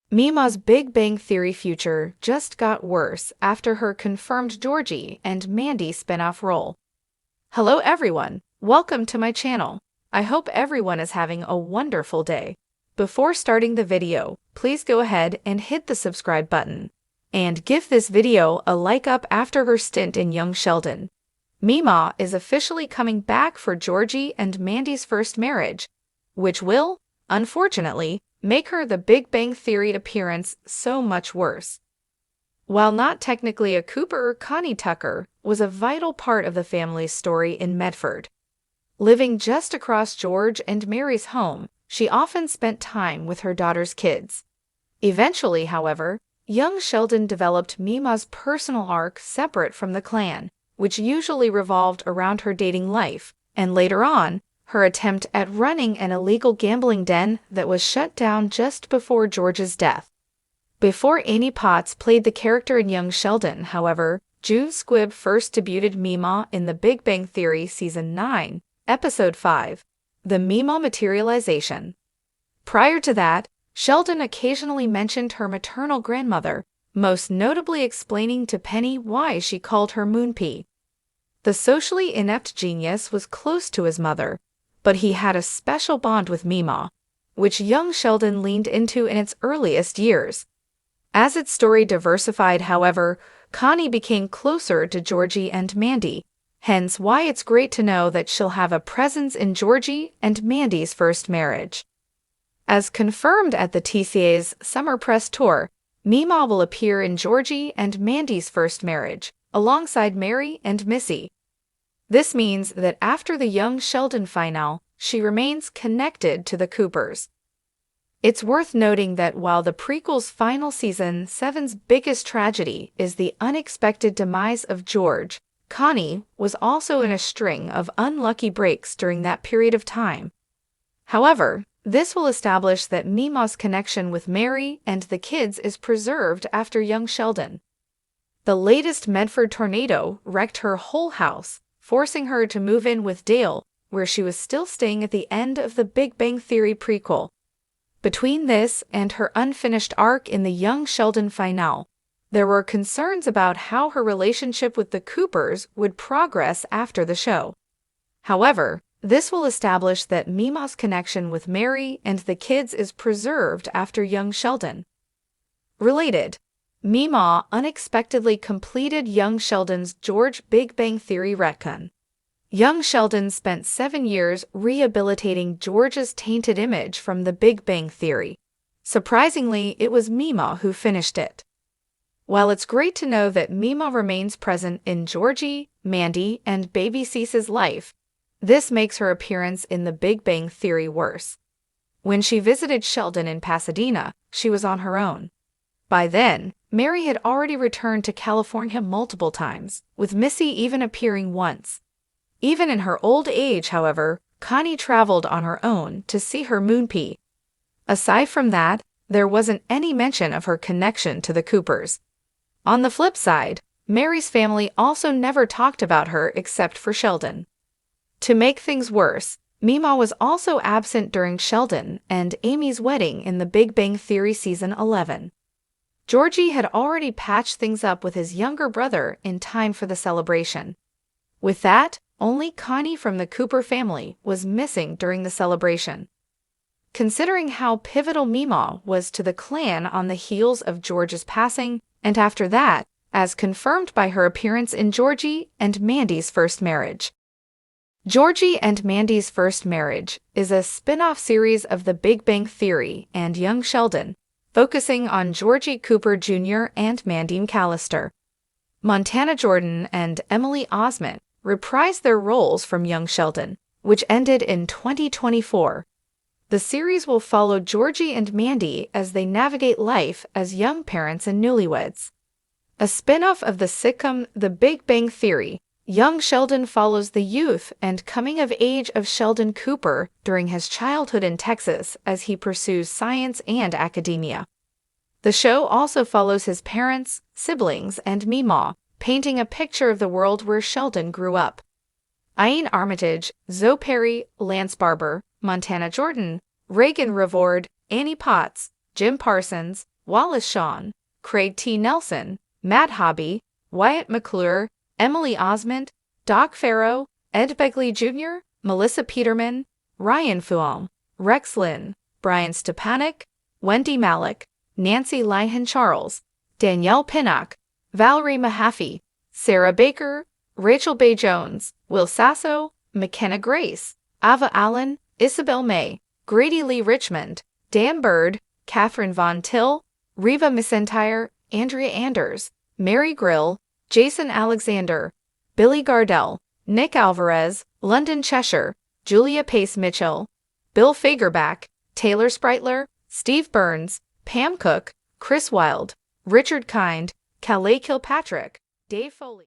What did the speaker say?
Meemaw's Big Bang Theory future just got worse after her confirmed Georgie and Mandy spinoff role. Hello everyone, welcome to my channel. I hope everyone is having a wonderful day. Before starting the video, please go ahead and hit the subscribe button. And give this video a like up after her stint in Young Sheldon. Meemaw is officially coming back for Georgie and Mandy's first marriage, which will, unfortunately, make her the Big Bang Theory appearance so much worse. While not technically a Cooper, Connie Tucker was a vital part of the family's story in Medford. Living just across George and Mary's home, she often spent time with her daughter's kids. Eventually, however, young Sheldon developed Meemaw's personal arc separate from the clan, which usually revolved around her dating life, and later on, her attempt at running an illegal gambling den that was shut down just before George's death. Before Annie Potts played the character in Young Sheldon, however, June Squibb first debuted Meemaw in The Big Bang Theory Season 9, Episode 5, The Meemaw Materialization. Prior to that, Sheldon occasionally mentioned her maternal grandmother, most notably explaining to Penny why she called her Moonpie. The socially inept genius was close to his mother, but he had a special bond with Meemaw, which young Sheldon leaned into in its earliest years. As its story diversified, however, Connie became closer to Georgie and Mandy, hence why it's great to know that she'll have a presence in Georgie and Mandy's first marriage. As confirmed at the TCA's Summer Press Tour, Meemaw will appear in Georgie and Mandy's first marriage, alongside Mary and Missy. This means that after the Young Sheldon finale, she remains connected to the Coopers. It's worth noting that while the prequel's final season 7's biggest tragedy is the unexpected demise of George, Connie was also in a string of unlucky breaks during that period of time. However, this will establish that Meemaw's connection with Mary and the kids is preserved after Young Sheldon. The latest Medford tornado wrecked her whole house, forcing her to move in with Dale, where she was still staying at the end of the Big Bang Theory prequel. Between this and her unfinished arc in the Young Sheldon finale, there were concerns about how her relationship with the Coopers would progress after the show. However, this will establish that Meemaw's connection with Mary and the kids is preserved after Young Sheldon. Related, Meemaw unexpectedly completed Young Sheldon's George Big Bang Theory retcon. Young Sheldon spent 7 years rehabilitating George's tainted image from the Big Bang Theory. Surprisingly, it was Meemaw who finished it. While it's great to know that Meemaw remains present in Georgie, Mandy, and Baby Cease's life, this makes her appearance in the Big Bang Theory worse. When she visited Sheldon in Pasadena, she was on her own. By then, Mary had already returned to California multiple times, with Missy even appearing once. Even in her old age, however, Connie traveled on her own to see her Moonpie. Aside from that, there wasn't any mention of her connection to the Coopers. On the flip side, Mary's family also never talked about her except for Sheldon. To make things worse, Meemaw was also absent during Sheldon and Amy's wedding in the Big Bang Theory Season 11. Georgie had already patched things up with his younger brother in time for the celebration. With that, only Connie from the Cooper family was missing during the celebration. Considering how pivotal Meemaw was to the clan on the heels of George's passing, and after that, as confirmed by her appearance in Georgie and Mandy's first marriage. Georgie and Mandy's First Marriage is a spin-off series of The Big Bang Theory and Young Sheldon, focusing on Georgie Cooper Jr. and Mandy McAllister. Montana Jordan and Emily Osment reprised their roles from Young Sheldon, which ended in 2024. The series will follow Georgie and Mandy as they navigate life as young parents and newlyweds. A spin-off of the sitcom The Big Bang Theory, Young Sheldon follows the youth and coming of age of Sheldon Cooper during his childhood in Texas as he pursues science and academia. The show also follows his parents, siblings, and Meemaw, painting a picture of the world where Sheldon grew up. Ian Armitage, Zoe Perry, Lance Barber, Montana Jordan, Reagan Revord, Annie Potts, Jim Parsons, Wallace Shawn, Craig T. Nelson, Matt Hobby, Wyatt McClure, Emily Osmond, Doc Farrow, Ed Begley Jr., Melissa Peterman, Ryan Fuam, Rex Lynn, Brian Stepanek, Wendy Malik, Nancy Lyhan Charles, Danielle Pinnock, Valerie Mahaffey, Sarah Baker, Rachel Bay Jones, Will Sasso, McKenna Grace, Ava Allen, Isabel May, Grady Lee Richmond, Dan Bird, Catherine Von Till, Reva McIntyre, Andrea Anders, Mary Grill, Jason Alexander, Billy Gardell, Nick Alvarez, London Cheshire, Julia Pace Mitchell, Bill Fagerback, Taylor Spreitler, Steve Burns, Pam Cook, Chris Wilde, Richard Kind, Calais Kilpatrick, Dave Foley.